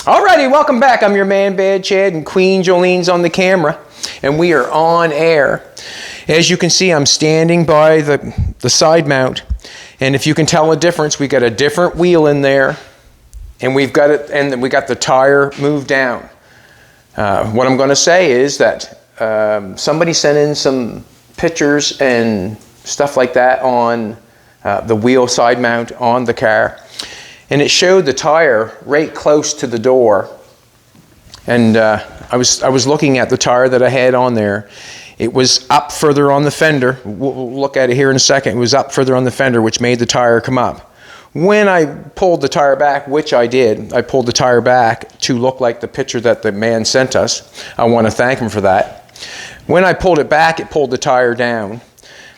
Alrighty, welcome back. I'm your man, Bad Chad, and Queen Jolene's on the camera, and we are on air. As you can see, I'm standing by the side mount, and if you can tell a difference, we got a different wheel in there, and we got the tire moved down. What I'm going to say is that somebody sent in some pictures and stuff like that on the wheel side mount on the car. And it showed the tire right close to the door. And I was looking at the tire that I had on there. It was up further on the fender. We'll look at it here in a second. It was up further on the fender, which made the tire come up. When I pulled the tire back, which I did, I pulled the tire back to look like the picture that the man sent us. I want to thank him for that. When I pulled it back, it pulled the tire down.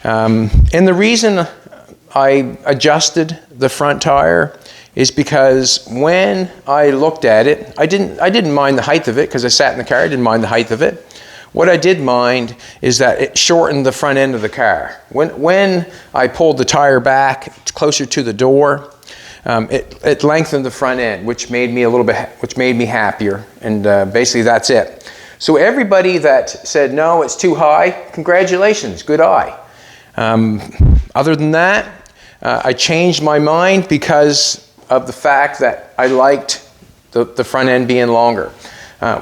And the reason I adjusted the front tire is because when I looked at it, I didn't mind the height of it because I sat in the car. I didn't mind the height of it. What I did mind is that it shortened the front end of the car. When I pulled the tire back closer to the door, it lengthened the front end, which made me happier. And basically that's it. So everybody that said no, it's too high, congratulations, good eye. Other than that, I changed my mind because of the fact that I liked the front end being longer.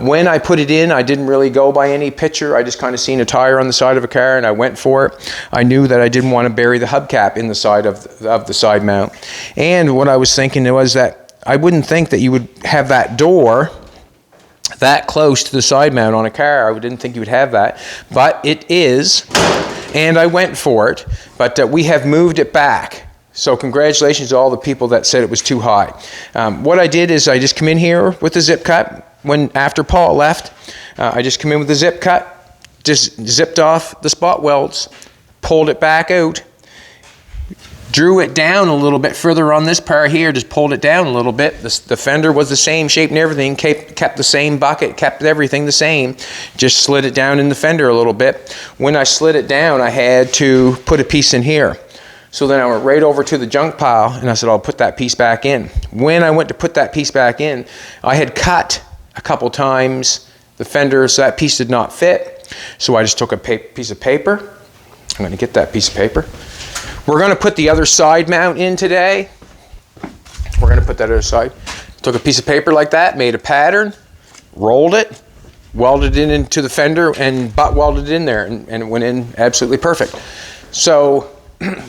When I put it in, I didn't really go by any picture. I just kind of seen a tire on the side of a car and I went for it. I knew that I didn't want to bury the hubcap in the side of the side mount. And what I was thinking was that I wouldn't think that you would have that door that close to the side mount on a car. I didn't think you would have that, but it is, and I went for it, but we have moved it back. So congratulations to all the people that said it was too high. What I did is I just come in here with the zip cut. After Paul left, I just come in with the zip cut, just zipped off the spot welds, pulled it back out, drew it down a little bit further on this part here, just pulled it down a little bit. The fender was the same shape and everything, kept the same bucket, kept everything the same, just slid it down in the fender a little bit. When I slid it down, I had to put a piece in here. So then I went right over to the junk pile and I said, I'll put that piece back in. When I went to put that piece back in, I had cut a couple times the fender, so that piece did not fit. So I just took a piece of paper. I'm going to get that piece of paper. We're going to put the other side mount in today. We're going to put that other side. Took a piece of paper like that, made a pattern, rolled it, welded it into the fender, and butt welded it in there, and it went in absolutely perfect. So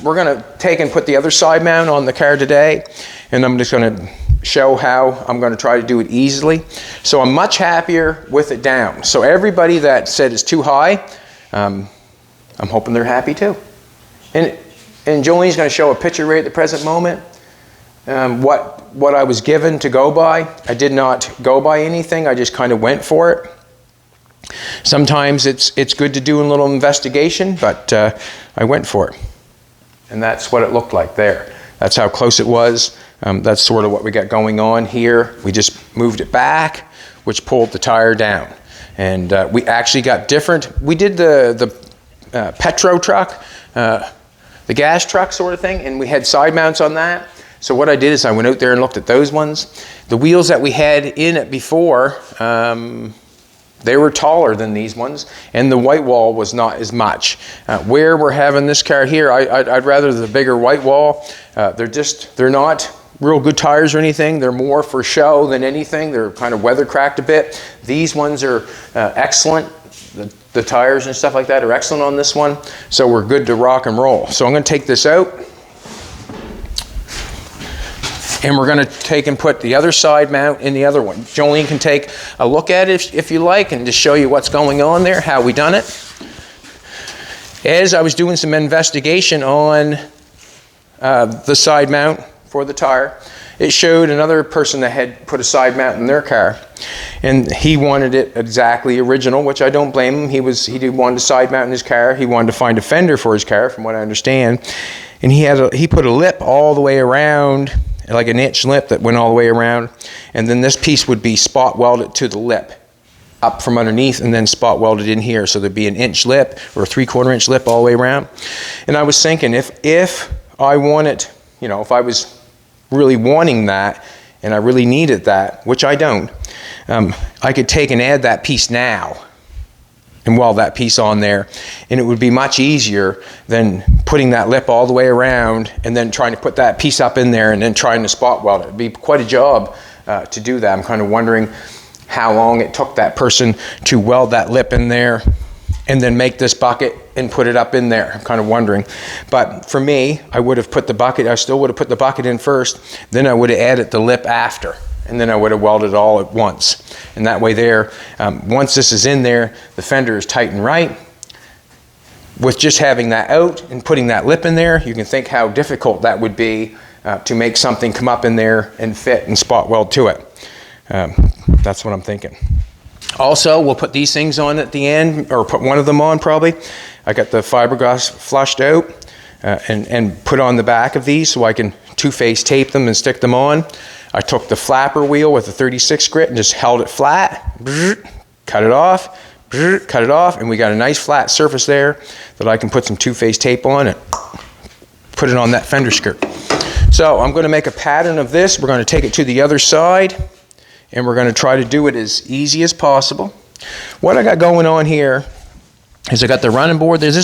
we're going to take and put the other side mount on the car today, and I'm just going to show how I'm going to try to do it easily. So I'm much happier with it down. So everybody that said it's too high, I'm hoping they're happy too. And Jolene's going to show a picture right at the present moment. What I was given to go by, I did not go by anything. I just kind of went for it. Sometimes it's good to do a little investigation, but I went for it. And that's what it looked like there. That's how close it was. That's sort of what we got going on here. We just moved it back, which pulled the tire down. And we actually got different. We did the petro truck, the gas truck sort of thing, and we had side mounts on that. So what I did is I went out there and looked at those ones. The wheels that we had in it before, they were taller than these ones, and the white wall was not as much. Where we're having this car here, I'd rather the bigger white wall. They're not real good tires or anything. They're more for show than anything. They're kind of weather cracked a bit. These ones are excellent. The tires and stuff like that are excellent on this one. So we're good to rock and roll. So I'm going to take this out. And we're going to take and put the other side mount in the other one. Jolene can take a look at it if you like and just show you what's going on there, how we done it. As I was doing some investigation on the side mount for the tire, it showed another person that had put a side mount in their car. And he wanted it exactly original, which I don't blame him. He wanted a side mount in his car. He wanted to find a fender for his car, from what I understand. And he put a lip all the way around, like an inch lip that went all the way around, and then this piece would be spot welded to the lip up from underneath and then spot welded in here, so there'd be an inch lip or a 3/4 inch lip all the way around. And I was thinking, if I wanted, if I was really wanting that and I really needed that, which I don't, I could take and add that piece now and weld that piece on there, and it would be much easier than putting that lip all the way around and then trying to put that piece up in there and then trying to spot weld it. It'd be quite a job to do that. I'm kind of wondering how long it took that person to weld that lip in there and then make this bucket and put it up in there. I'm kind of wondering. But for me, I would have put the bucket, I still would have put the bucket in first, then I would have added the lip after, and then I would have welded it all at once. And that way there, once this is in there, the fender is tight and right. With just having that out and putting that lip in there, you can think how difficult that would be to make something come up in there and fit and spot weld to it. That's what I'm thinking. Also, we'll put these things on at the end, or put one of them on probably. I got the fiberglass flushed out and put on the back of these so I can two-face tape them and stick them on. I took the flapper wheel with a 36 grit and just held it flat, cut it off, and we got a nice flat surface there that I can put some two-face tape on and put it on that fender skirt. So I'm going to make a pattern of this. We're going to take it to the other side, and we're going to try to do it as easy as possible. What I got going on here is I got the running board. This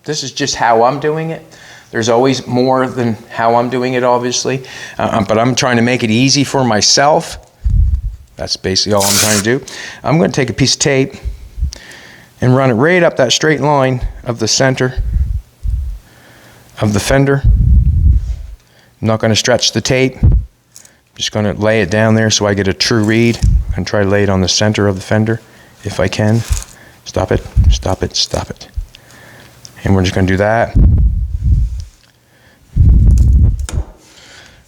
is just how I'm doing it. There's always more than how I'm doing it, obviously, but I'm trying to make it easy for myself. That's basically all I'm trying to do. I'm going to take a piece of tape and run it right up that straight line of the center of the fender. I'm not going to stretch the tape. I'm just going to lay it down there so I get a true read and try to lay it on the center of the fender if I can. Stop it, stop it, stop it. And we're just going to do that.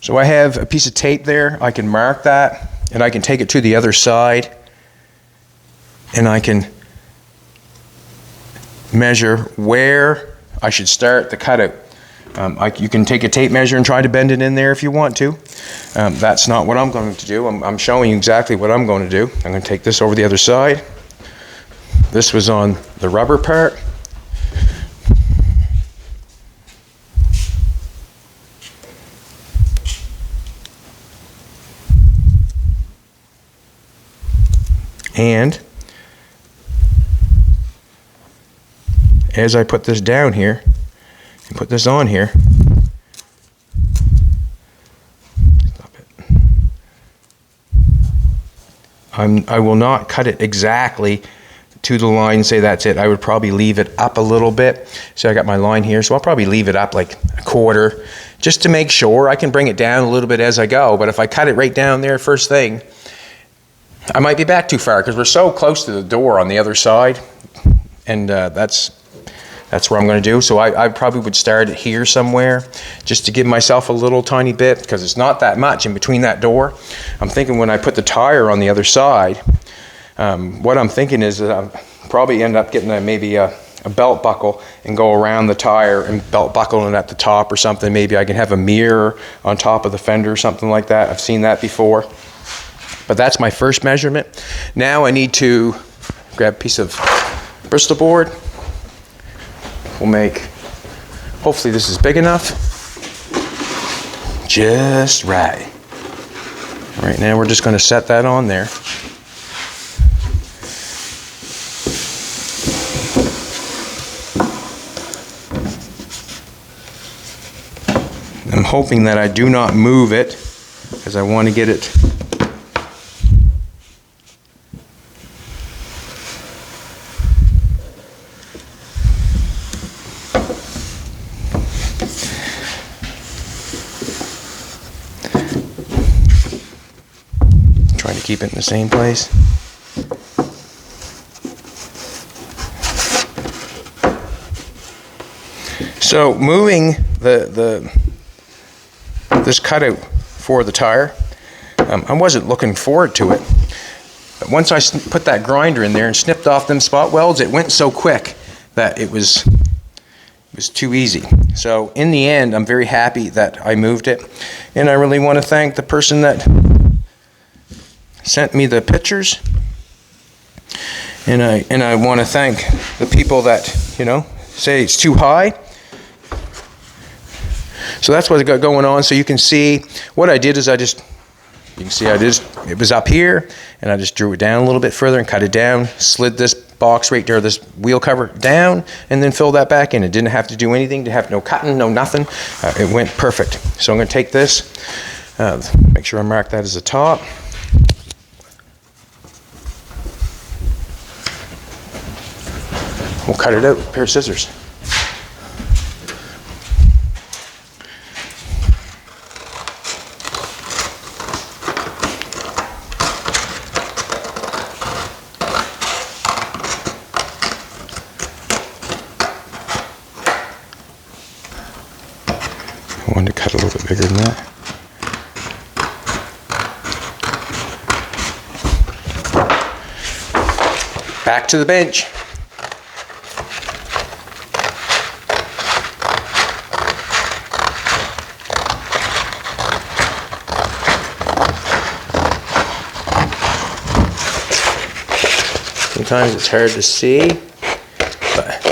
So I have a piece of tape there. I can mark that, and I can take it to the other side, and I can measure where I should start the cutout. You can take a tape measure and try to bend it in there if you want to. That's not what I'm going to do. I'm showing you exactly what I'm going to do. I'm going to take this over the other side. This was on the rubber part. And as I put this down here and put this on here, stop it. I will not cut it exactly to the line and say that's it. I would probably leave it up a little bit. So I got my line here, so I'll probably leave it up like a quarter just to make sure. I can bring it down a little bit as I go, but if I cut it right down there first thing, I might be back too far because we're so close to the door on the other side, and that's what I'm going to do. So I probably would start it here somewhere just to give myself a little tiny bit because it's not that much in between that door. I'm thinking when I put the tire on the other side, what I'm thinking is that I'll probably end up getting maybe a belt buckle and go around the tire and belt buckle it at the top or something. Maybe I can have a mirror on top of the fender or something like that. I've seen that before. But that's my first measurement. Now I need to grab a piece of Bristol board. We'll make, hopefully this is big enough. Just right. Right now we're just going to set that on there. I'm hoping that I do not move it because I want to get it keep it in the same place. So moving this cutout for the tire, I wasn't looking forward to it. But once I put that grinder in there and snipped off them spot welds, it went so quick that it was too easy. So in the end, I'm very happy that I moved it. And I really want to thank the person that sent me the pictures, and I want to thank the people that say it's too high. So that's what I got going on. So you can see what I did is I just You can see it was up here, and I just drew it down a little bit further and cut it down, slid this box right there, this wheel cover down, and then filled that back in. It didn't have to do anything, to have no cutting, no nothing. It went perfect. So I'm going to take this, make sure I mark that as the top. We'll cut it out with a pair of scissors. I wanted to cut a little bit bigger than that. Back to the bench. Sometimes it's hard to see, but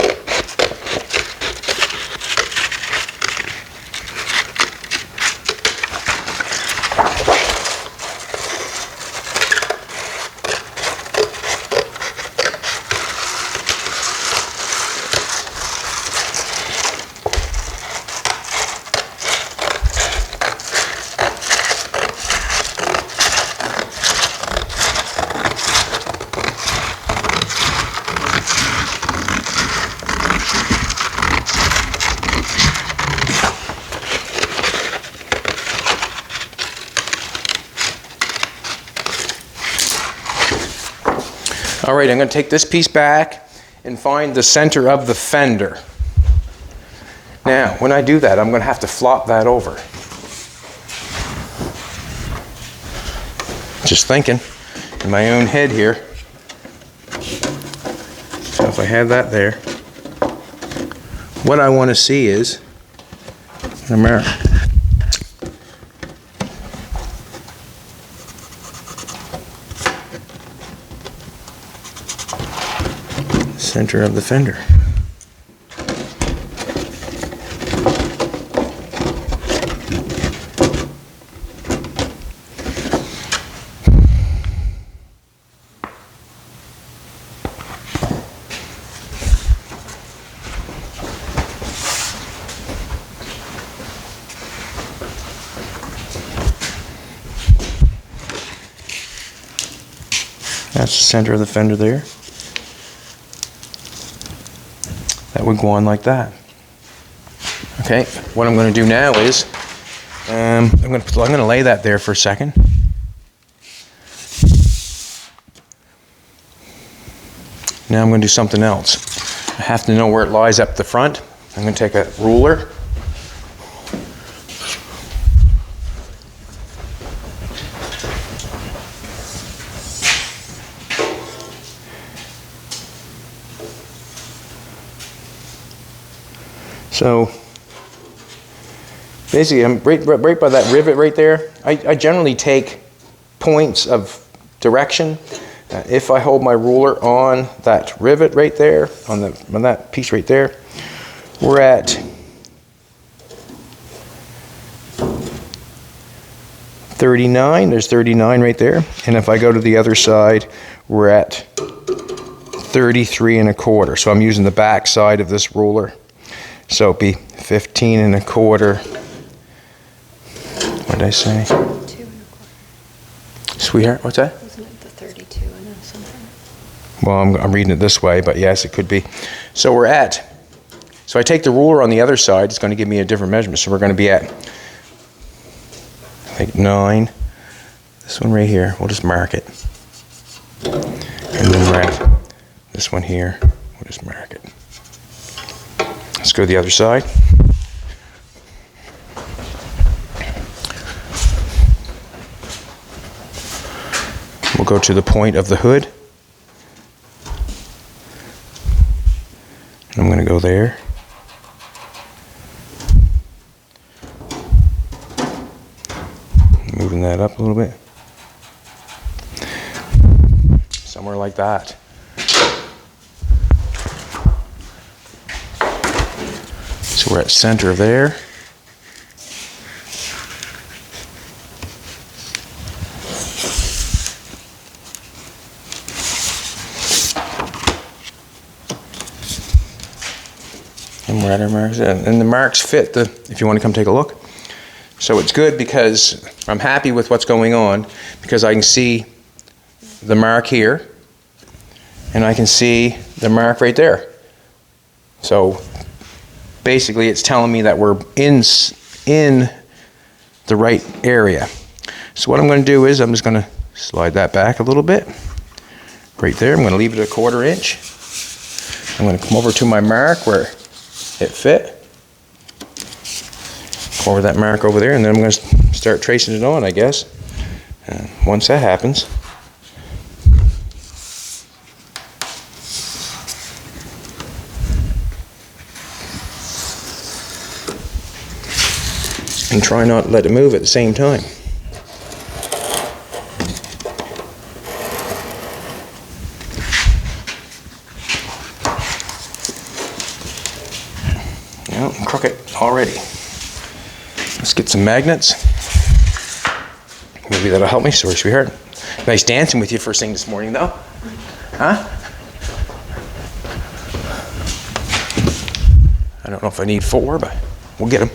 all right, I'm going to take this piece back and find the center of the fender. Now, when I do that, I'm going to have to flop that over. Just thinking in my own head here. So if I have that there, what I want to see is the mirror. Center of the fender. That's the center of the fender there. That would go on like that. Okay, what I'm going to do now is I'm going to lay that there for a second. Now I'm going to do something else. I have to know where it lies up the front. I'm going to take a ruler. So basically, I'm right by that rivet right there. I generally take points of direction. If I hold my ruler on that rivet right there, on that piece right there, we're at 39. There's 39 right there. And if I go to the other side, we're at 33 1/4. So I'm using the back side of this ruler. So it'd be 15 1/4. What did I say? 2 1/4. Sweetheart, what's that? Wasn't it the 32 and something? Well, I'm reading it this way, but yes, it could be. So we're at, so I take the ruler on the other side, it's going to give me a different measurement. So we're going to be at, I think 9. This one right here, we'll just mark it. And then we're at this one here, we'll just mark it. Let's go to the other side. We'll go to the point of the hood. And I'm going to go there. Moving that up a little bit. Somewhere like that. So we're at center there. right our marks, and the marks fit the, if you want to come take a look. So it's good because I'm happy with what's going on, because I can see the mark here and I can see the mark right there. So basically it's telling me that we're in the right area. So what I'm going to do is I'm just going to slide that back a little bit right there. I'm going to leave it a 1/4 inch. I'm going to come over to my mark where it fit. Over that mark over there, and then I'm going to start tracing it on, I guess. Once that happens, and try not to let it move at the same time. Well, I'm crooked already. Let's get some magnets. Maybe that'll help me. Sorry, sweetheart. Nice dancing with you first thing this morning, though. Huh? I don't know if I need 4, but we'll get them.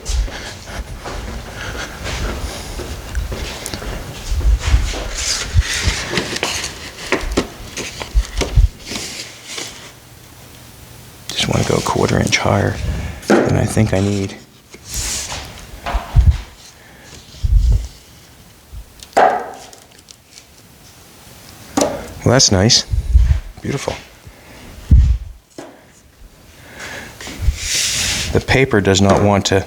Just want to go a 1/4 inch higher than I think I need. Well, that's nice. Beautiful. The paper does not want to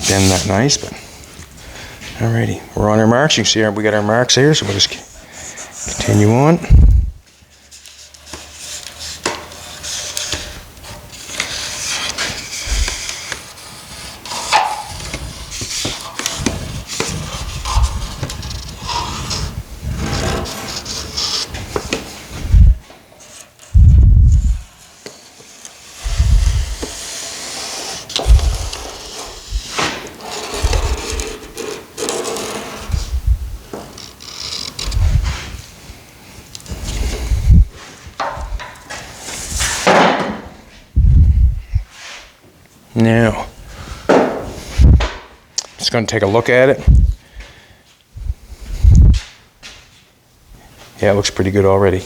bend that nice, but alrighty. We're on our marks. You can see we got our marks here, so we'll just continue on. Now, just going to take a look at it. Yeah, it looks pretty good already.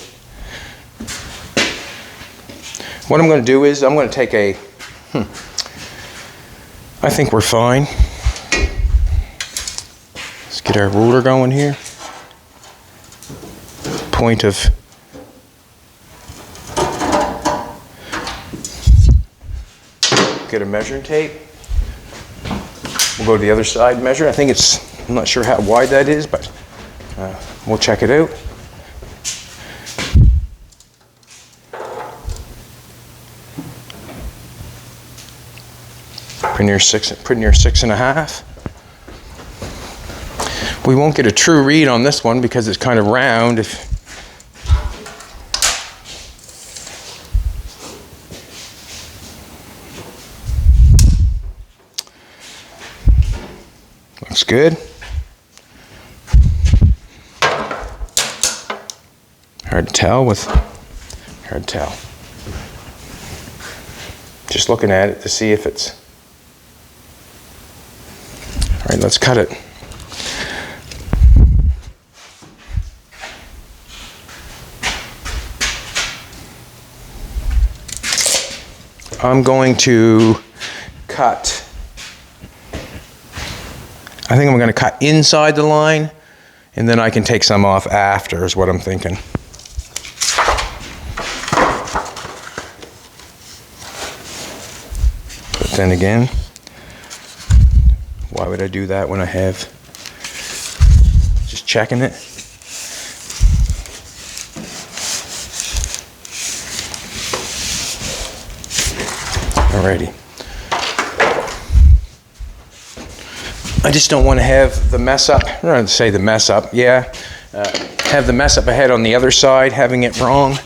What I'm going to do is I'm going to take a, I think we're fine. Let's get our ruler going here. Point of get a measuring tape. We'll go to the other side, measure. I think it's, I'm not sure how wide that is, but we'll check it out. Pretty near 6.5. We won't get a true read on this one because it's kind of round. Looks good. Hard to tell hard to tell. Just looking at it to see if it's, all right, let's cut it. I'm going to cut, I think I'm going to cut inside the line, and then I can take some off after is what I'm thinking. But then again, why would I do that when I have, just checking it. Alrighty. I just don't want to have the mess up, I'm not going to say the mess up, yeah, have the mess up ahead on the other side, having it wrong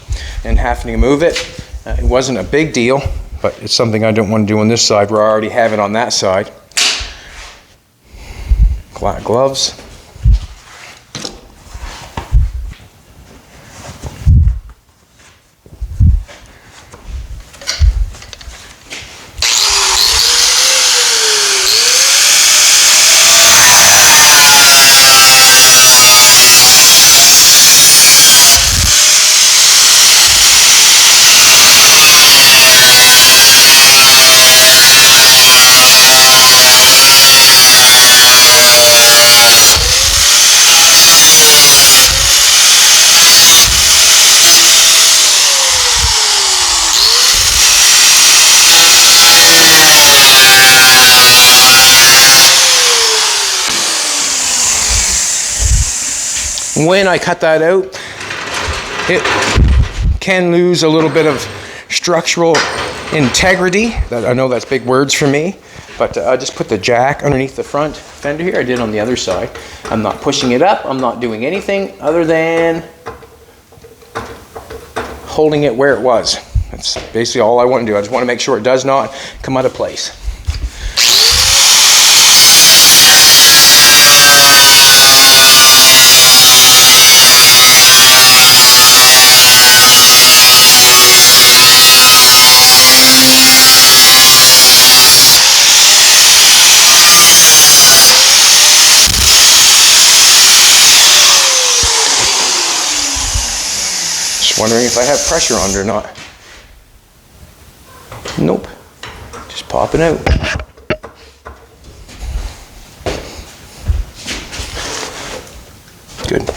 and having to move it. It wasn't a big deal, but it's something I don't want to do on this side where I already have it on that side. Black gloves. When I cut that out, it can lose a little bit of structural integrity. I know that's big words for me, but I just put the jack underneath the front fender here. I did on the other side. I'm not pushing it up. I'm not doing anything other than holding it where it was. That's basically all I want to do. I just want to make sure it does not come out of place. Just wondering if I have pressure on it or not. Nope, just popping out. Good.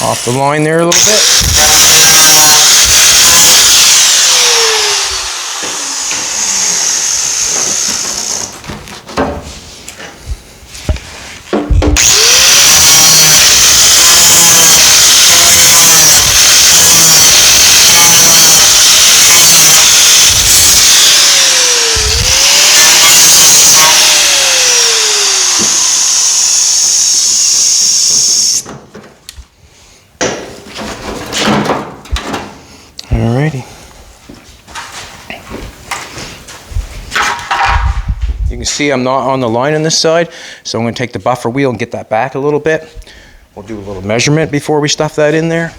Off the line there a little bit. Alrighty. You can see I'm not on the line on this side, so I'm going to take the buffer wheel and get that back a little bit. We'll do a little measurement before we stuff that in there.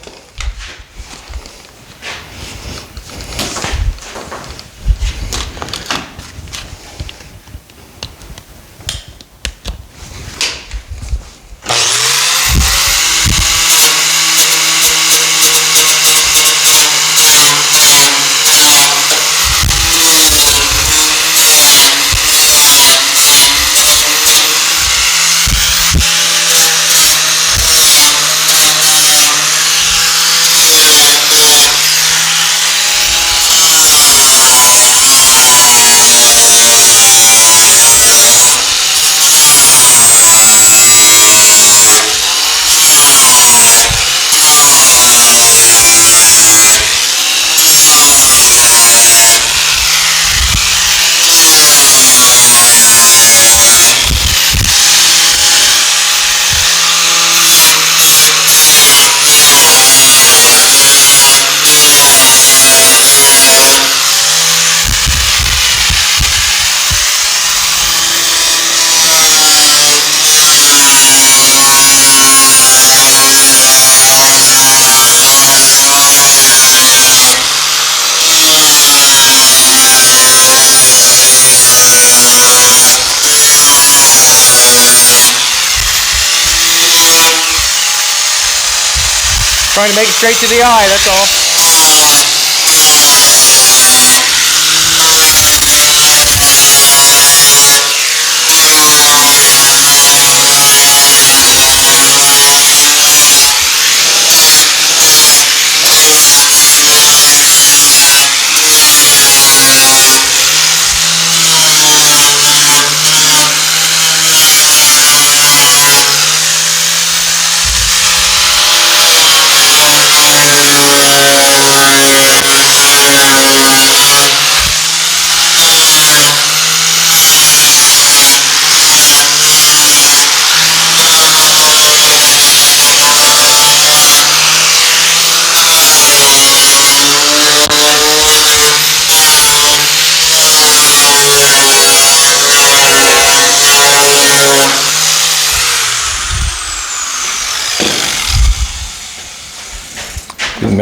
Trying to make it straight to the eye, that's all.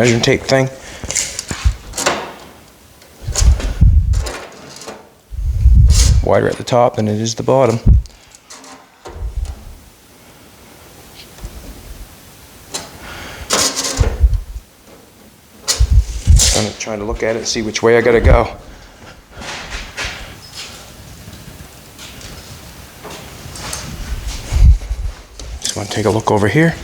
measuring tape thing. Wider at the top than it is the bottom. I'm trying to look at it and see which way I gotta go. Just want to take a look over here.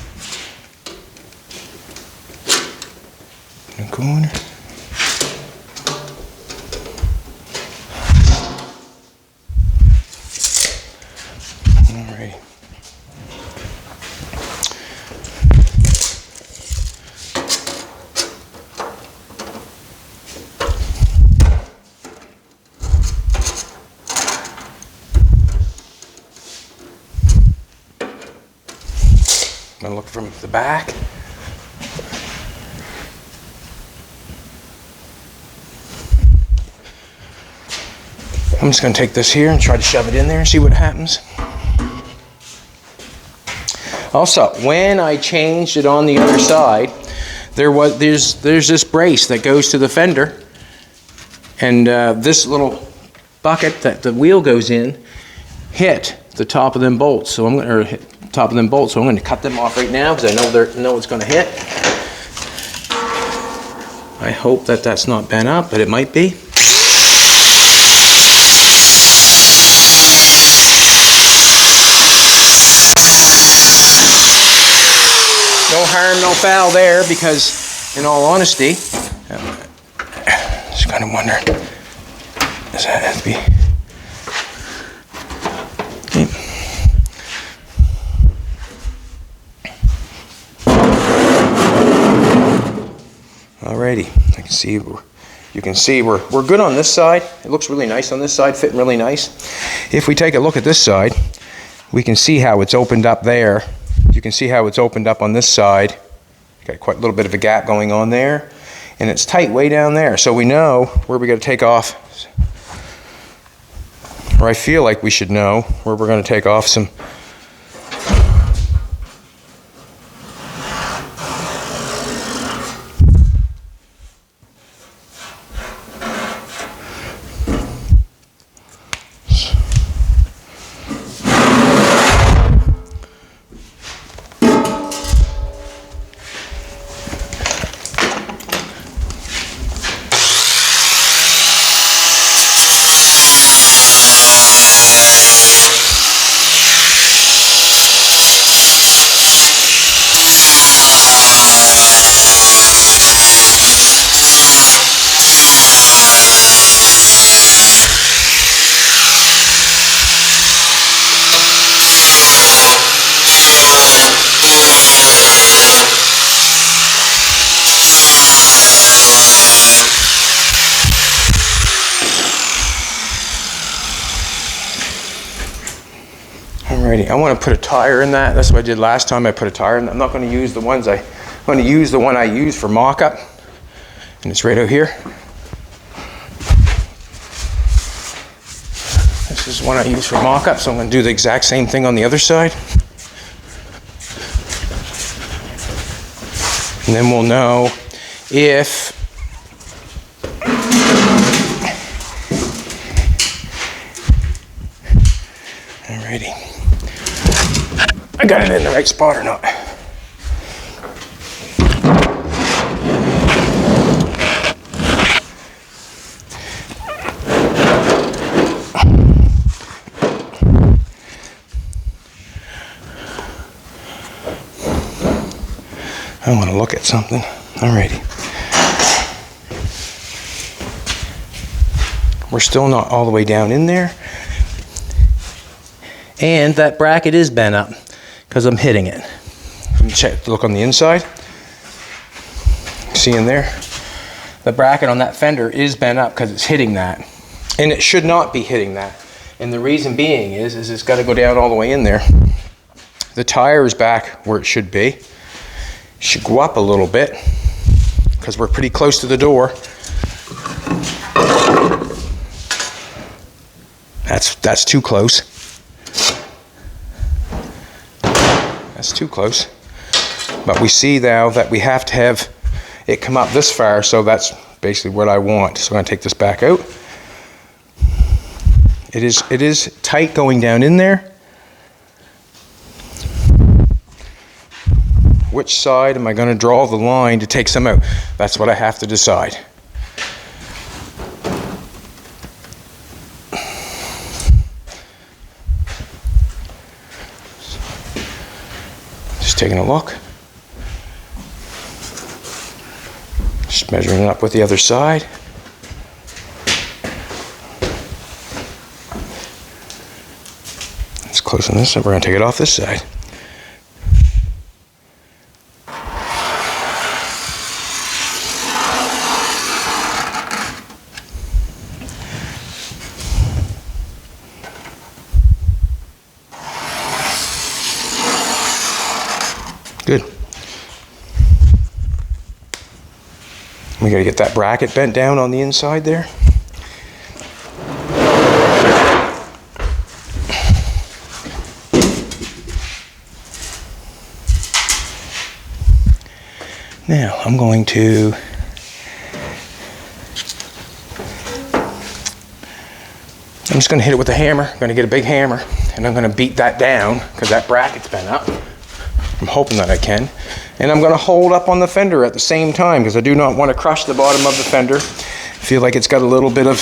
In the corner. Alrighty. I'm going to look from the back. I'm just going to take this here and try to shove it in there and see what happens. Also, when I changed it on the other side, there's this brace that goes to the fender, and this little bucket that the wheel goes in hit the top of them bolts. So I'm going to cut them off right now because I know it's going to hit. I hope that that's not bent up, but it might be. No harm, no foul there, because in all honesty, just kind of wonder, does that have to be? Alrighty, you can see we're good on this side. It looks really nice on this side, fitting really nice. If we take a look at this side, we can see how it's opened up there. You can see how it's opened up on this side. Got quite a little bit of a gap going on there, and it's tight way down there. So we know where we got to take off, or I feel like we should know where we're going to take off some. Alrighty, I want to put a tire in that. That's what I did last time. I put a tire in. I'm not going to use the ones I'm going to use the one I use for mock-up, and it's right out here. This is one I use for mock-up, so I'm going to do the exact same thing on the other side. And then we'll know if alrighty, I got it in the right spot or not. I want to look at something. Alrighty. We're still not all the way down in there. And that bracket is bent up because I'm hitting it. Let me check, look on the inside. See in there? The bracket on that fender is bent up because it's hitting that. And it should not be hitting that. And the reason being is it's got to go down all the way in there. The tire is back where it should be. It should go up a little bit because we're pretty close to the door. That's too close. That's too close. But we see now that we have to have it come up this far, so that's basically what I want. So I'm going to take this back out. It is tight going down in there. Which side am I going to draw the line to take some out? That's what I have to decide. Just taking a look. Just measuring it up with the other side. Let's close on this side. We're going to take it off this side. Good. We got to get that bracket bent down on the inside there. Now I'm just going to hit it with a hammer. I'm going to get a big hammer and I'm going to beat that down because that bracket's bent up. I'm hoping that I can. And I'm going to hold up on the fender at the same time because I do not want to crush the bottom of the fender. I feel like it's got a little bit of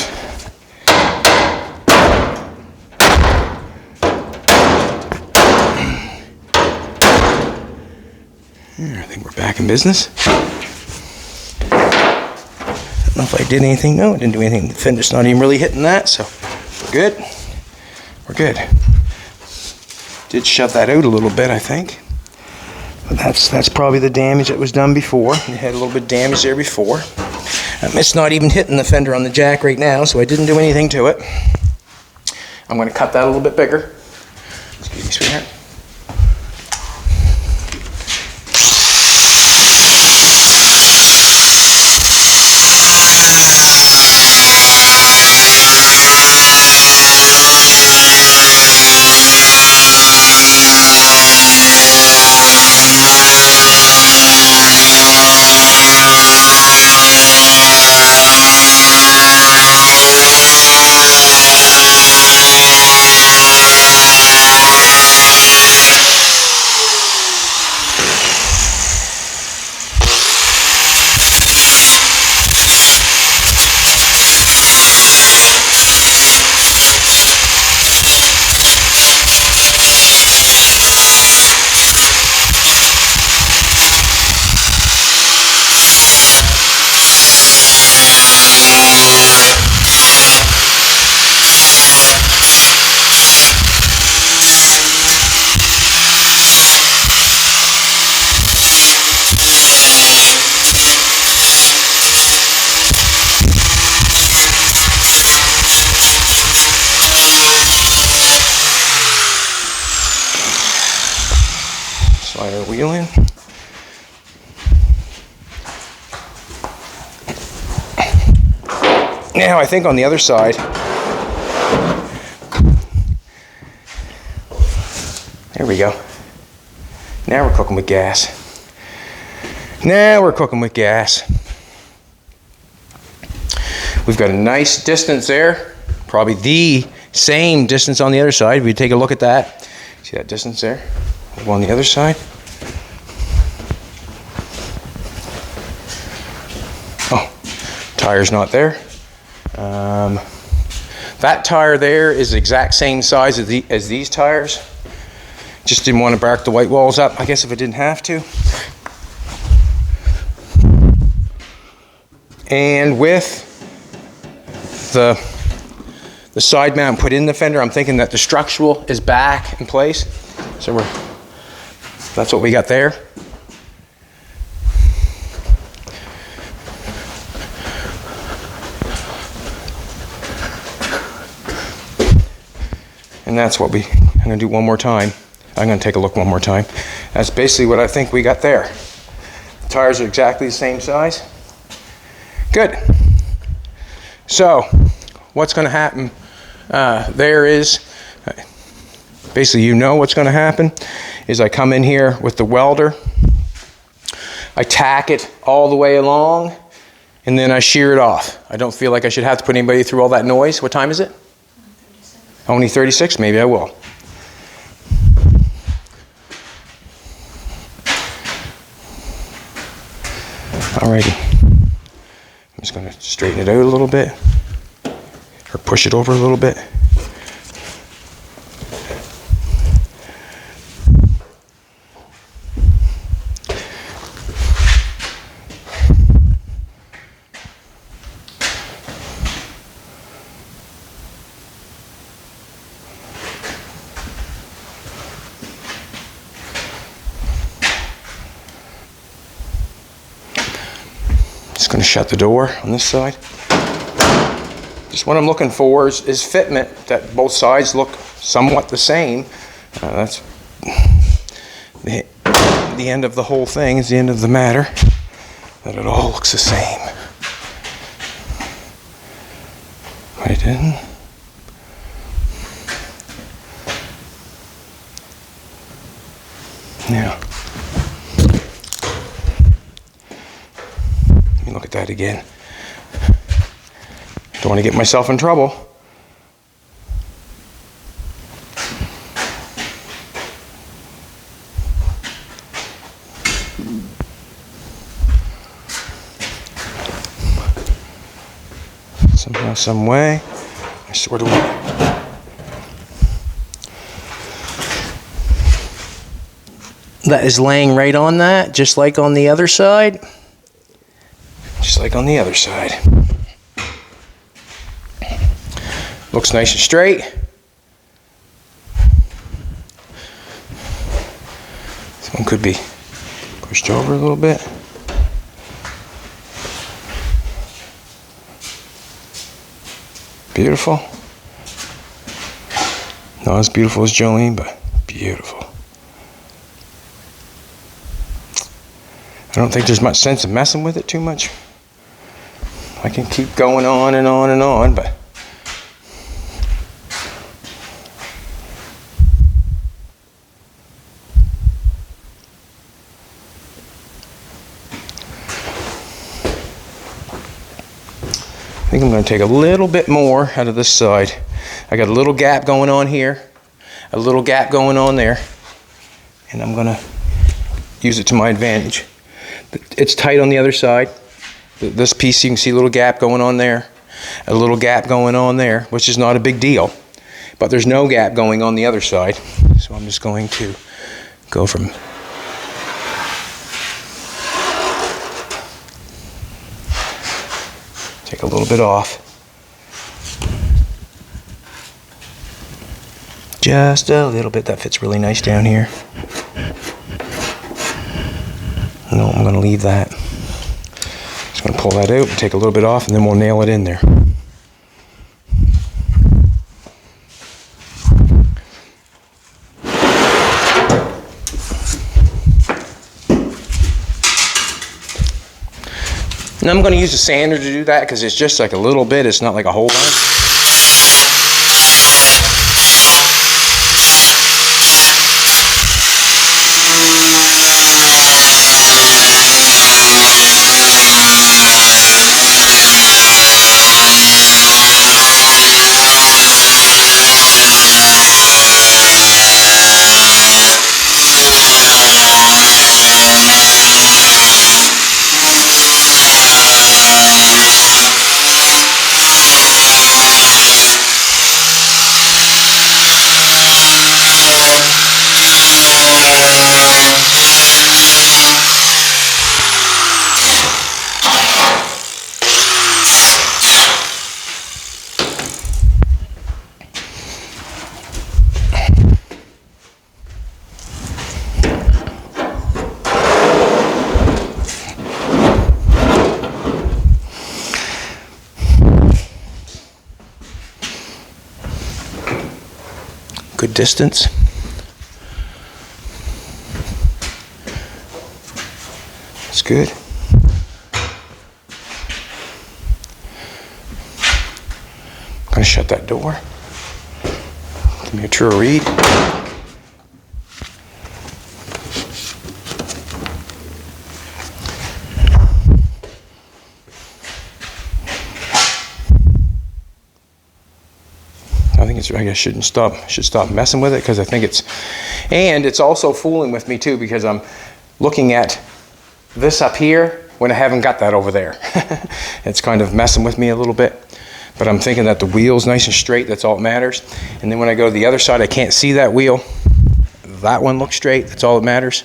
I think we're back in business. I don't know if I did anything. No, I didn't do anything. The fender's not even really hitting that, so we're good. We're good. Did shove that out a little bit, I think. But that's probably the damage that was done before. It had a little bit of damage there before. It's not even hitting the fender on the jack right now, so I didn't do anything to it. I'm going to cut that a little bit bigger. Excuse me, sweetheart. Slide our wheel in. Now I think on the other side, there we go. Now we're cooking with gas. Now we're cooking with gas. We've got a nice distance there, probably the same distance on the other side. We take a look at that. See that distance there? Over on the other side. Oh, tire's not there. That tire there is the exact same size as these tires. Just didn't want to bark the white walls up, I guess, if I didn't have to. And with the side mount put in the fender, I'm thinking that the structural is back in place. So that's what we got there. And that's what I'm going to do one more time. I'm going to take a look one more time. That's basically what I think we got there. The tires are exactly the same size. Good. So what's going to happen there is, basically you know what's going to happen, is I come in here with the welder, I tack it all the way along, and then I shear it off. I don't feel like I should have to put anybody through all that noise. What time is it? 36. Only 36? Maybe I will. Alrighty. I'm just going to straighten it out a little bit, or push it over a little bit. Just going to shut the door on this side. Just what I'm looking for is fitment, that both sides look somewhat the same. That's the end of the whole thing, is the end of the matter, that it all looks the same. But it didn't. Now, let me look at that again. Don't want to get myself in trouble. Somehow, some way, I sort of that is laying right on that, just like on the other side. Just like on the other side. Looks nice and straight. This one could be pushed over a little bit. Beautiful. Not as beautiful as Jolene, but beautiful. I don't think there's much sense of messing with it too much. I can keep going on and on and on, but I think I'm going to take a little bit more out of this side. I got a little gap going on here, a little gap going on there, and I'm going to use it to my advantage. It's tight on the other side. This piece, you can see a little gap going on there, a little gap going on there, which is not a big deal, but there's no gap going on the other side. So I'm just going to go from take a little bit off. Just a little bit. That fits really nice down here. No, I'm going to leave that. Just going to pull that out and take a little bit off, and then we'll nail it in there. And I'm going to use a sander to do that because it's just like a little bit. It's not like a whole bunch. Good distance. That's good. I'm going to shut that door. Give me a true read. I guess should stop messing with it, because I think it's also fooling with me too, because I'm looking at this up here when I haven't got that over there. It's kind of messing with me a little bit, but I'm thinking that the wheel's nice and straight, that's all that matters. And then when I go to the other side, I can't see that wheel. That one looks straight, that's all that matters.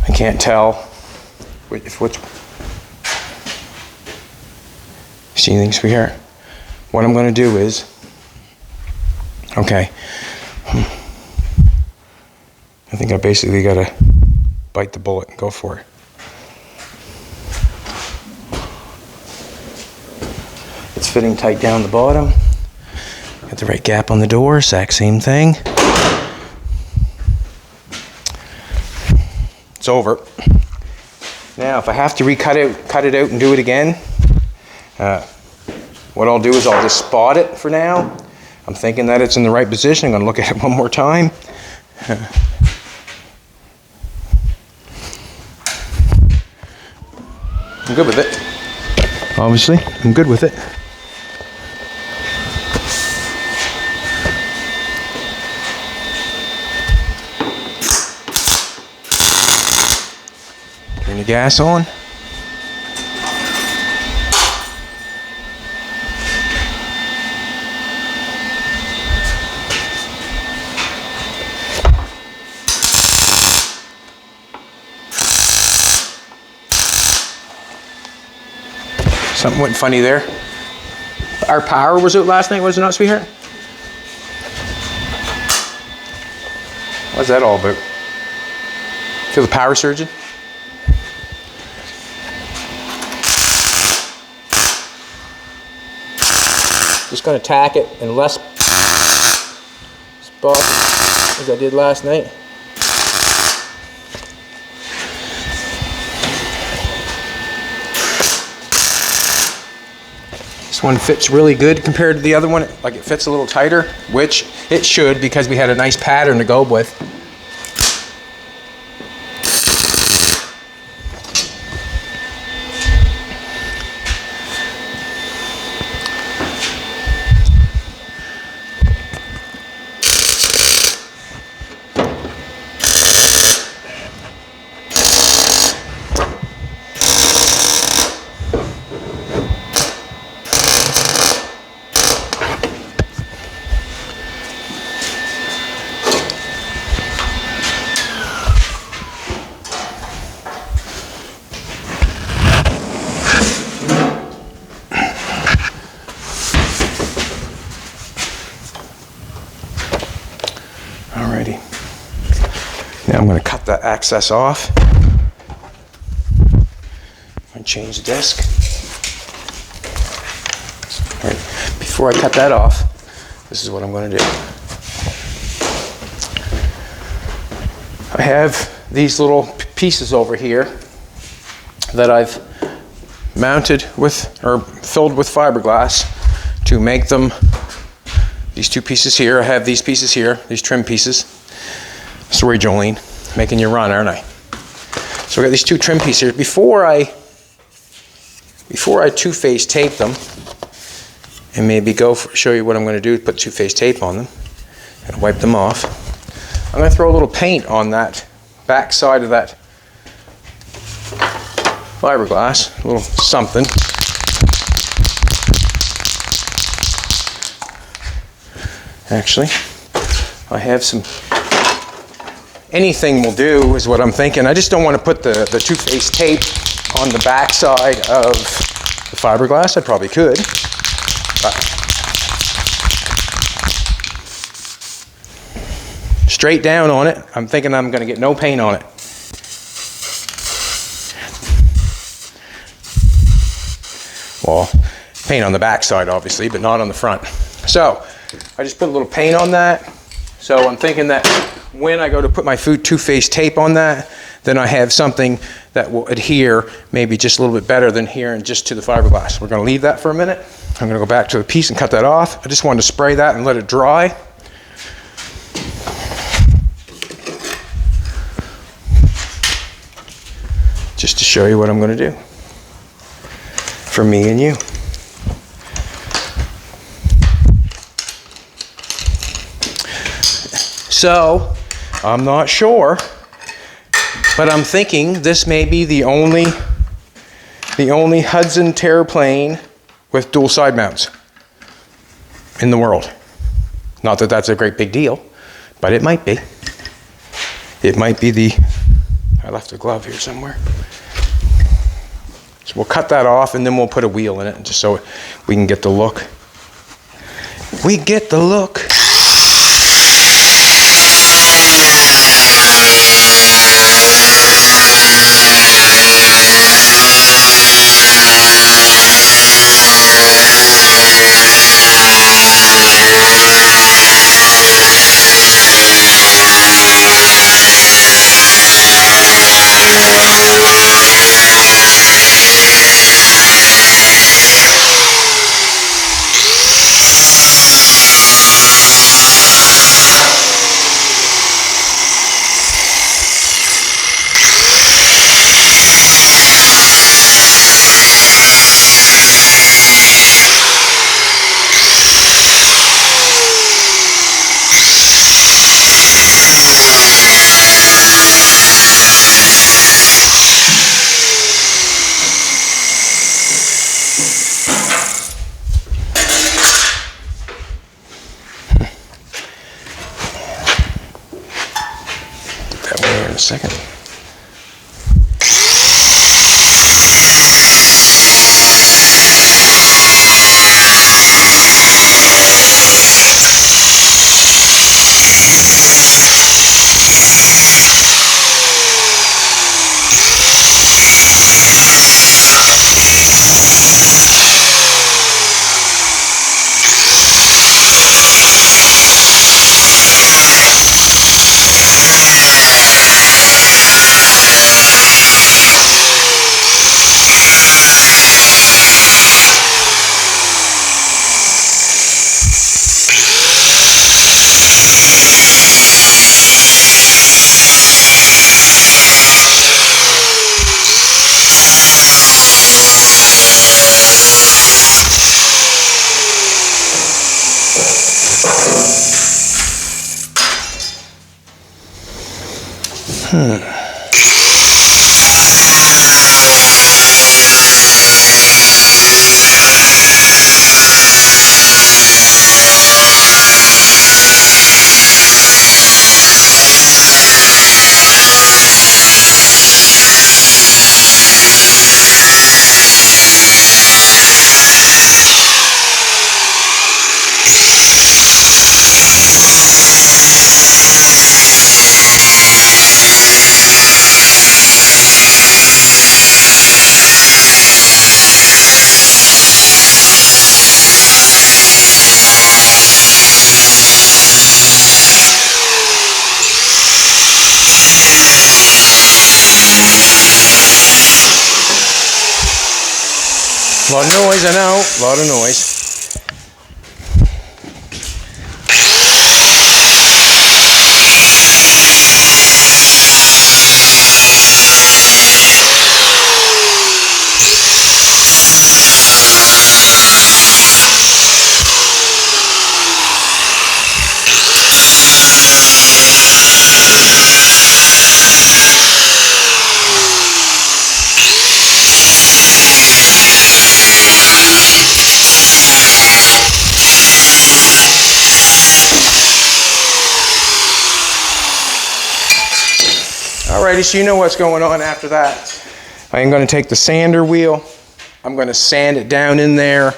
I can't tell what's. See anything, sweetheart? What I'm going to do is, okay, I think I basically got to bite the bullet and go for it. It's fitting tight down the bottom. Got the right gap on the door, exact same thing. It's over. Now, if I have to cut it out and do it again, what I'll do is I'll just spot it for now. I'm thinking that it's in the right position. I'm going to look at it one more time. I'm good with it. Obviously, I'm good with it. Turn the gas on. Something went funny there. Our power was out last night, was it not, sweetheart? What's that all about? Feel the power surging? Just gonna tack it in less spots as I did last night. This one fits really good compared to the other one. Like, it fits a little tighter, which it should, because we had a nice pattern to go with. Alrighty. Now I'm going to cut that access off and change the disc. All right. Before I cut that off, this is what I'm going to do. I have these little pieces over here that I've mounted with, or filled with fiberglass to make them. These two pieces here, I have these pieces here, these trim pieces. Sorry, Jolene, making you run, aren't I? So I got these two trim pieces here. Before I two-phase tape them, and maybe show you what I'm going to do, put two-phase tape on them and wipe them off. I'm going to throw a little paint on that back side of that fiberglass, a little something. Actually, I have some, anything will do is what I'm thinking. I just don't want to put the two-phase tape on the back side of the fiberglass. I probably could, but straight down on it, I'm thinking I'm going to get no paint on it. Well, paint on the back side obviously, but not on the front. So I just put a little paint on that. So I'm thinking that when I go to put my two-phase tape on that, then I have something that will adhere maybe just a little bit better than here and just to the fiberglass. We're going to leave that for a minute. I'm going to go back to the piece and cut that off. I just wanted to spray that and let it dry. Just to show you what I'm going to do for me and you. So, I'm not sure, but I'm thinking this may be the only Hudson terraplane with dual side mounts in the world. Not that that's a great big deal, but it might be. It might be the, I left a glove here somewhere. So we'll cut that off and then we'll put a wheel in it just so we can get the look. We get the look. In a second. A lot of noise, I know, a lot of noise. Alrighty, so you know what's going on after that. I am going to take the sander wheel. I'm going to sand it down in there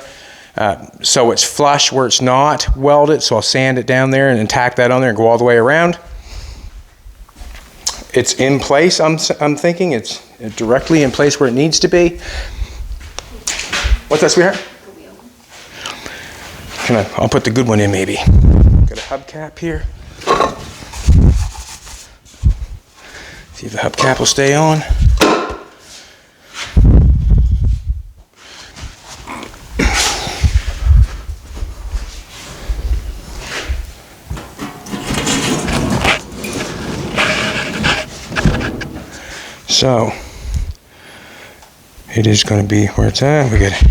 so it's flush where it's not welded. So I'll sand it down there and then tack that on there and go all the way around. It's in place, I'm thinking. It's directly in place where it needs to be. What's that, sweetheart? I'll put the good one in maybe. Got a hubcap here. See if the hubcap will stay on. So it is going to be where it's at. We got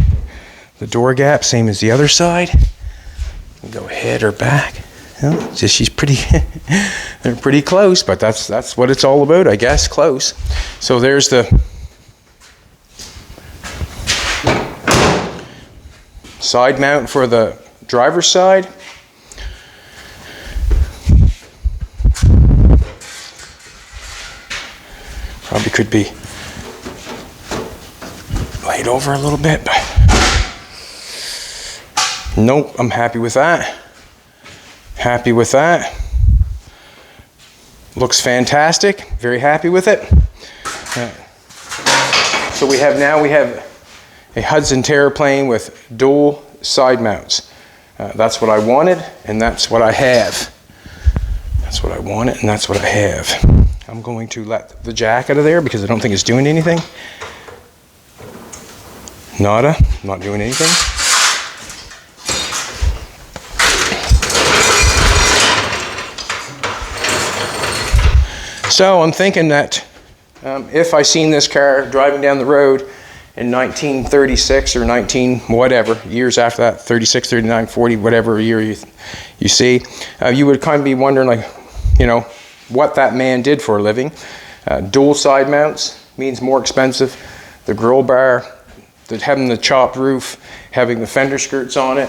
the door gap, same as the other side. We'll go ahead or back. Well, just she's pretty. They're pretty close, but that's what it's all about, I guess. Close. So there's the side mount for the driver's side. Probably could be laid over a little bit, but nope, I'm happy with that. Happy with that. Looks fantastic. Very happy with it. So we have a Hudson Terraplane with dual side mounts. That's what I wanted, and that's what I have. That's what I wanted, and that's what I have. I'm going to let the jack out of there because I don't think it's doing anything. Nada, not doing anything. So I'm thinking that if I seen this car driving down the road in 1936 or 19 whatever, years after that, 36, 39, 40, whatever year you see, you would kind of be wondering, like, you know, what that man did for a living. Dual side mounts means more expensive. The grill bar, having the chopped roof, having the fender skirts on it,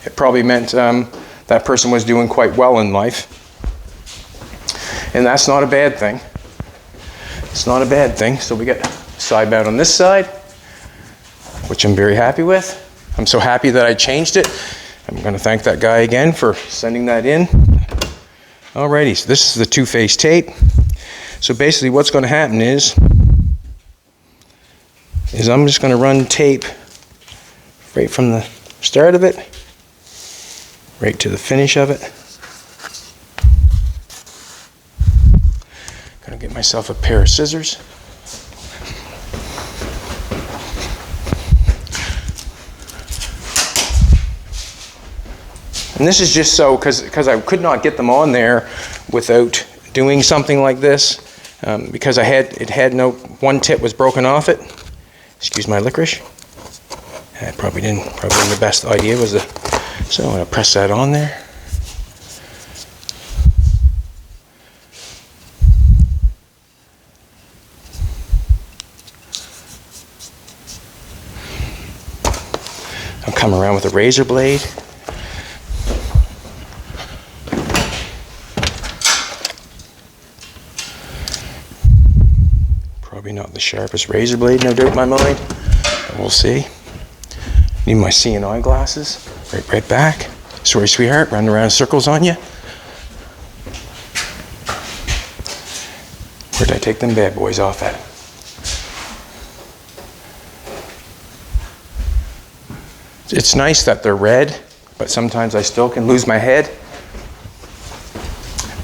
it probably meant that person was doing quite well in life. And that's not a bad thing. It's not a bad thing. So we got side mount on this side, which I'm very happy with. I'm so happy that I changed it. I'm going to thank that guy again for sending that in. Alrighty, so this is the two-phase tape. So basically what's going to happen is I'm just going to run tape right from the start of it right to the finish of it. Gonna get myself a pair of scissors. And this is just so, because I could not get them on there without doing something like this, because it had no, one tip was broken off it. Excuse my licorice. Probably the best idea was so I'm gonna press that on there. I'll come around with a razor blade. Probably not the sharpest razor blade, no doubt in my mind. But we'll see. Need my seeing eyeglasses. Right back. Sorry, sweetheart, running around in circles on you. Where did I take them bad boys off at? It's nice that they're red, but sometimes I still can lose my head.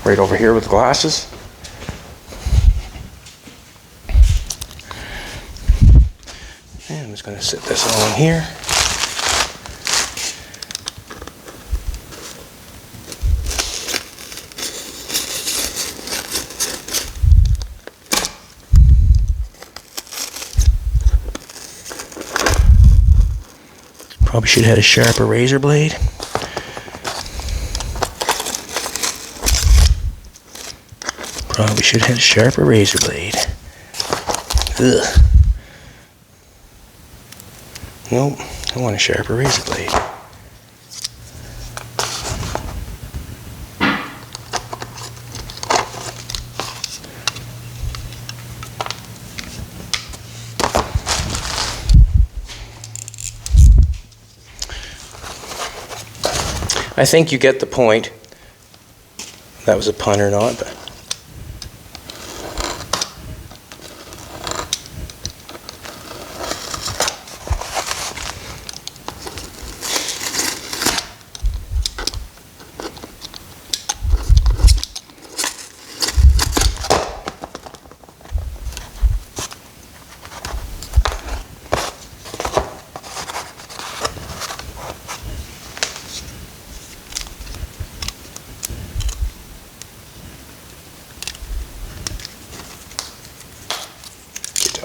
Right over here with glasses. And I'm just going to sit this all in here. Probably should have had a sharper razor blade. Probably should have had a sharper razor blade. Ugh. Nope, I want a sharper razor blade. I think you get the point. That was a pun or not, but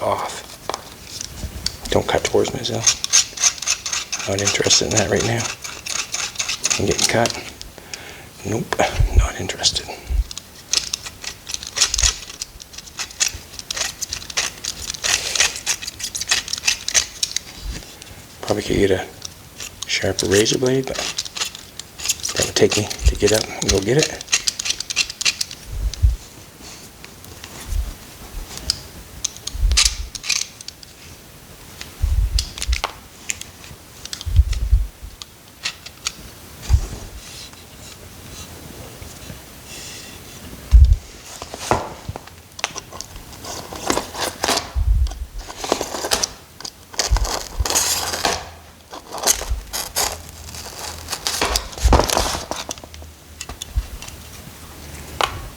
off. Don't cut towards myself. Not interested in that right now. I'm getting cut. Nope, not interested. Probably could get a sharper razor blade, but that would take me to get up and go get it.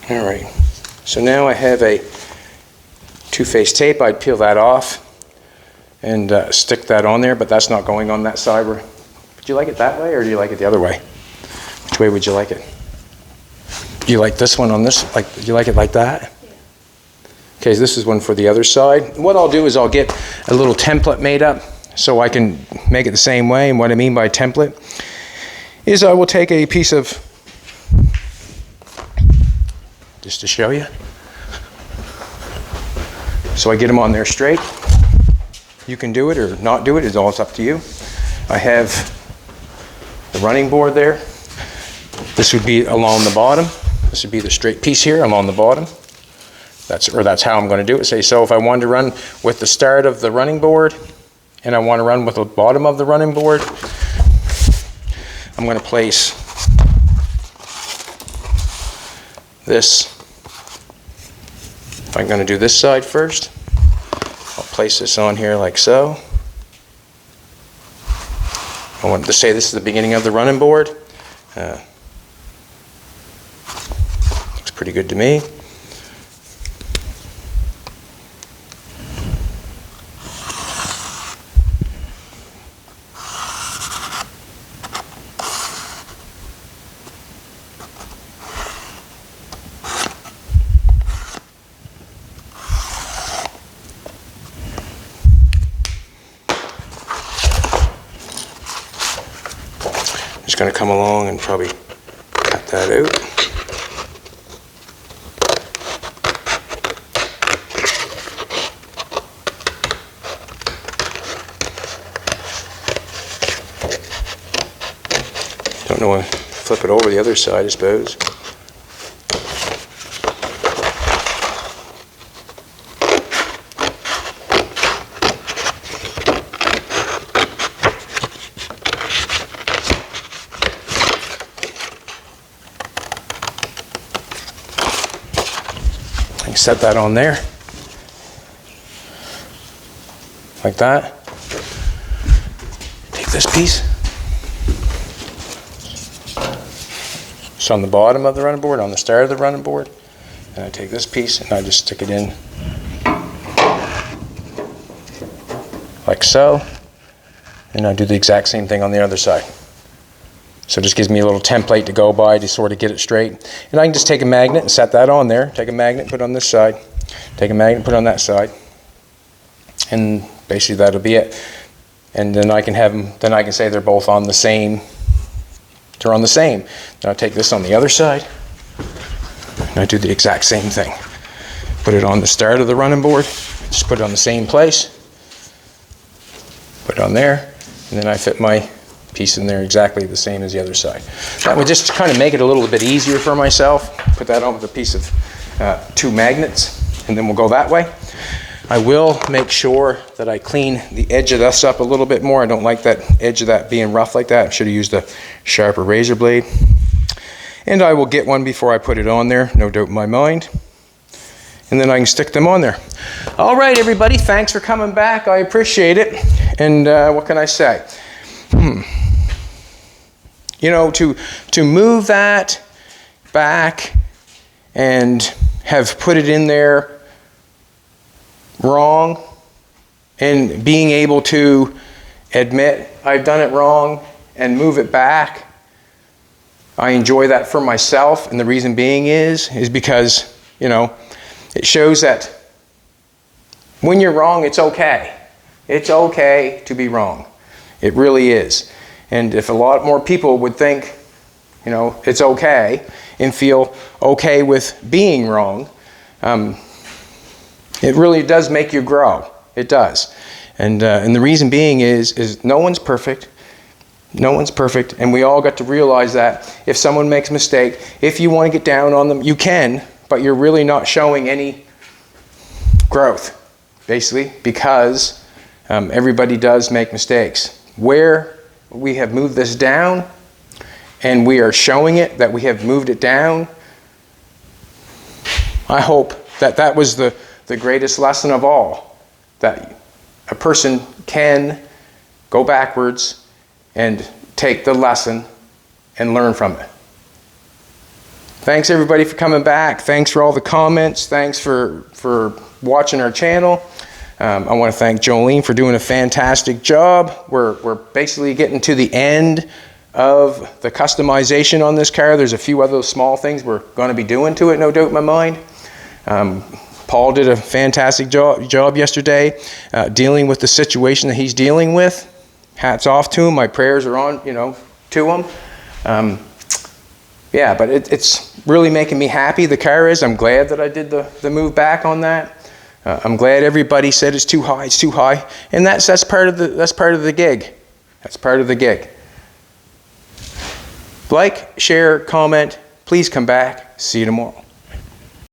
Alright, so now I have a two-face tape. I'd peel that off and stick that on there, but that's not going on that side. Would you like it that way, or do you like it the other way? Which way would you like it? Do you like this one on this? Do you like it like that? Yeah. Okay, so this is one for the other side. What I'll do is I'll get a little template made up so I can make it the same way. And what I mean by template is I will take a piece of, just to show you. So I get them on there straight. You can do it or not do it, it's all up to you. I have the running board there. This would be along the bottom. This would be the straight piece here along the bottom. That's how I'm going to do it. So if I wanted to run with the start of the running board and I want to run with the bottom of the running board, I'm going to place this. If I'm going to do this side first, I'll place this on here like so. I want to say this is the beginning of the running board. Looks pretty good to me. Just going to come along and probably cut that out. Don't know, flip it over the other side, I suppose. Set that on there, like that. Take this piece. It's on the bottom of the running board, on the start of the running board. And I take this piece and I just stick it in like so. And I do the exact same thing on the other side. So it just gives me a little template to go by to sort of get it straight. And I can just take a magnet and set that on there. Take a magnet, put it on this side. Take a magnet, put it on that side. And basically that'll be it. And then I can have them, then I can say they're both on the same, they're on the same. Then I take this on the other side. And I do the exact same thing. Put it on the start of the running board. Just put it on the same place. Put it on there. And then I fit my piece in there exactly the same as the other side. That would just kind of make it a little bit easier for myself. Put that on with a piece of 2 magnets, and then we'll go that way. I will make sure that I clean the edge of this up a little bit more. I don't like that edge of that being rough like that. I should have used a sharper razor blade. And I will get one before I put it on there, no doubt in my mind. And then I can stick them on there. All right, everybody, thanks for coming back. I appreciate it. And what can I say? You know, to move that back and have put it in there wrong and being able to admit I've done it wrong and move it back, I enjoy that for myself. And the reason being is because, you know, it shows that when you're wrong, it's okay. It's okay to be wrong. It really is. And if a lot more people would think, You know, it's okay, and feel okay with being wrong. It really does make you grow. It does. And the reason being is no one's perfect. No one's perfect, and we all got to realize that if someone makes a mistake, if you want to get down on them, you can, but you're really not showing any growth, basically, because everybody does make mistakes. Where we have moved this down, and we are showing it that we have moved it down, I hope that that was the greatest lesson of all, that a person can go backwards and take the lesson and learn from it. Thanks everybody for coming back. Thanks for all the comments. Thanks for watching our channel. I want to thank Jolene for doing a fantastic job. We're basically getting to the end of the customization on this car. There's a few other small things we're going to be doing to it, no doubt in my mind. Paul did a fantastic job yesterday dealing with the situation that he's dealing with. Hats off to him. My prayers are on, to him. Yeah, but it's really making me happy. The car is. I'm glad that I did the move back on that. I'm glad everybody said it's too high. It's too high, and that's part of the gig. That's part of the gig. Like, share, comment. Please come back. See you tomorrow.